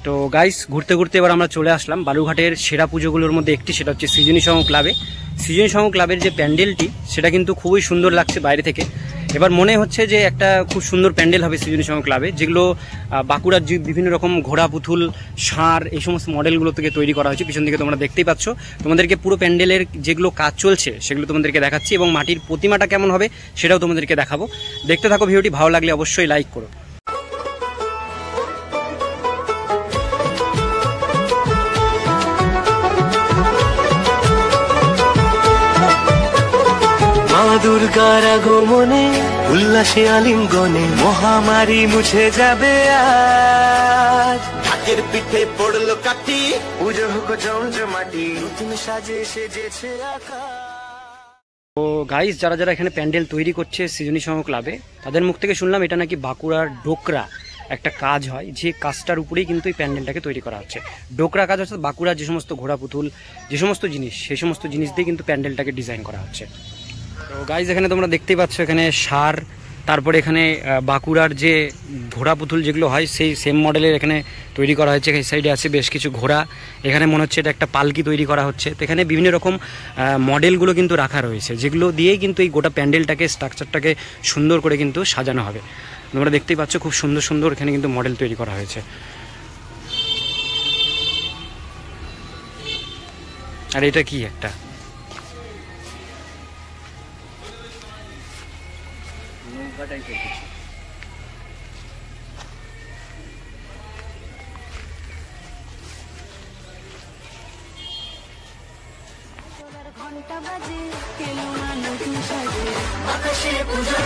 তো গাইস ঘুরতে ঘুরতে এবার আমরা চলে আসলাম বালুঘাটের সেরা পুজোগুলোর মধ্যে একটি, সেটা হচ্ছে সৃজনী সংঘ ক্লাবে। সৃজনী সংঘ ক্লাবের যে প্যান্ডেলটি সেটা কিন্তু খুবই সুন্দর লাগছে বাইরে থেকে। এবার মনে হচ্ছে যে একটা খুব সুন্দর প্যান্ডেল হবে সৃজনী সংঘ ক্লাবে, যেগুলো বাঁকুড়ার যে বিভিন্ন রকম ঘোড়া পুতুল ষাঁড় এই সমস্ত মডেলগুলো থেকে তৈরি করা হয়েছে। পিছন দিকে তোমরা দেখতেই পাচ্ছ। তোমাদেরকে পুরো প্যান্ডেলের যেগুলো কাজ চলছে সেগুলো তোমাদেরকে দেখাচ্ছি এবং মাটির প্রতিমাটা কেমন হবে সেটাও তোমাদেরকে দেখাবো। দেখতে থাকো ভিডিওটি, ভালো লাগলে অবশ্যই লাইক করো। মা দুর্গার আগমনে উল্লাসে আলিঙ্গনে মহামারী মুছে যাবে আজ। ঢাকের পিঠে পড়লো কাঠি, পুজো হোক জমজমাটি, নতুন সাজে সেজেছে আকাশ। তো গাইস যারা যারা এখানে প্যান্ডেল তৈরি করছে সৃজনী সংঘ ক্লাবে, তাদের মুখ থেকে শুনলাম এটা নাকি বাঁকুড়ার ডোকরা একটা কাজ হয়, যে কাজটার উপরেই কিন্তু এই প্যান্ডেলটাকে তৈরি করা হচ্ছে। ডোকরা কাজ অর্থাৎ বাঁকুড়ার যে সমস্ত ঘোড়া পুতুল যে সমস্ত জিনিস, সেই সমস্ত জিনিস দিয়ে কিন্তু প্যান্ডেলটাকে ডিজাইন করা হচ্ছে। তো গাইজ এখানে তোমরা দেখতেই পাচ্ছ এখানে ষাঁড়, তারপরে এখানে বাঁকুড়ার যে ঘোড়া পুতুল যেগুলো হয় সেই সেম মডেলের এখানে তৈরি করা হয়েছে। এই সাইডে আছে বেশ কিছু ঘোড়া, এখানে মনে হচ্ছে এটা একটা পালকি তৈরি করা হচ্ছে। তো এখানে বিভিন্ন রকম মডেলগুলো কিন্তু রাখা রয়েছে, যেগুলো দিয়েই কিন্তু এই গোটা প্যান্ডেলটাকে স্ট্রাকচারটাকে সুন্দর করে কিন্তু সাজানো হবে। তোমরা দেখতেই পাচ্ছ খুব সুন্দর সুন্দর এখানে কিন্তু মডেল তৈরি করা হয়েছে। আর এটা কি একটা ঘন্টা বাজে কেলো না নতুন সাজে আকাশে পূজার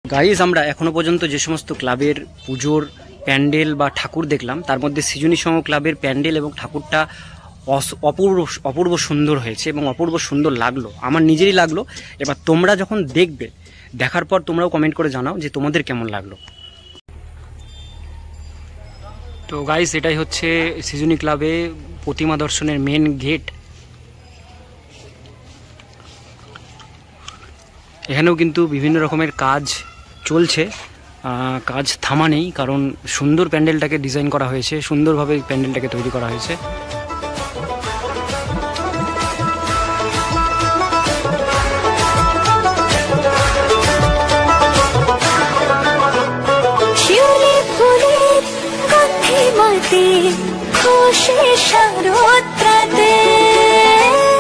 গাইজ আমরা এখনো পর্যন্ত যে সমস্ত ক্লাবের পুজোর প্যান্ডেল বা ঠাকুর দেখলাম, তার মধ্যে সৃজনী সংঘ ক্লাবের প্যান্ডেল এবং ঠাকুরটা অপূর্ব সুন্দর হয়েছে এবং অপূর্ব সুন্দর লাগলো, আমার নিজেরই লাগলো। এবার তোমরা যখন দেখবে, দেখার পর তোমরাও কমেন্ট করে জানাও যে তোমাদের কেমন লাগলো। তো গাইজ এটাই হচ্ছে সৃজনী ক্লাবে প্রতিমা দর্শনের মেন গেট। এখানেও কিন্তু বিভিন্ন রকমের কাজ চলছে, কাজ থামা নেই, কারণ সুন্দর প্যান্ডেলটাকে ডিজাইন করা হয়েছে, সুন্দরভাবে প্যান্ডেলটাকে তৈরি করা হয়েছে।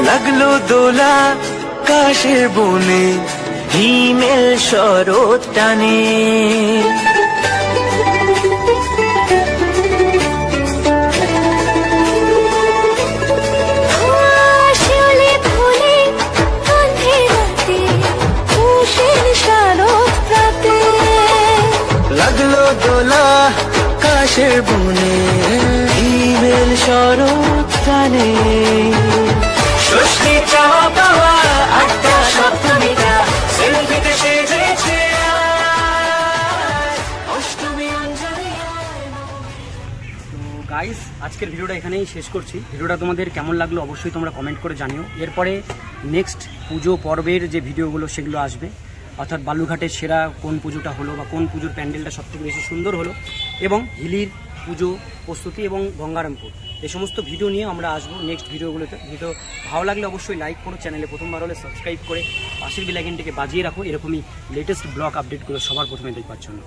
লাগলো দোলা কাশের বনে, হিমেল শরৎ টানে। লাগলো দোলা কাশের বনে, হিমেল শরৎ টানে। ষষ্ঠী চাওয়া পাওয়া আটটা সপ্তমীটা সেলফিতে সেজেছে অষ্টমী অঞ্জলি। তো গাইস আজকের ভিডিওটা এখানেই শেষ করছি। ভিডিওটা তোমাদের কেমন লাগলো অবশ্যই তোমরা কমেন্ট করে জানিও। এরপরে নেক্সট পুজো পর্বের যে ভিডিওগুলো সেগুলো আসবে, অর্থাৎ বালুঘাটের সেরা কোন পুজোটা হলো বা কোন পুজোর প্যান্ডেলটা সবথেকে বেশি সুন্দর হলো, এবং হিলির পুজো প্রস্তুতি এবং গঙ্গারামপুর, এই সমস্ত ভিডিও নিয়ে আমরা আসবো নেক্সট ভিডিওগুলোতে। ভিডিও ভালো লাগলে অবশ্যই লাইক করো, চ্যানেলে প্রথমবার হলে সাবস্ক্রাইব করে পাশের বেল আইকনটিকে বাজিয়ে রাখো, এরকমই লেটেস্ট ব্লগ আপডেটগুলো সবার প্রথমে দেখবার জন্য।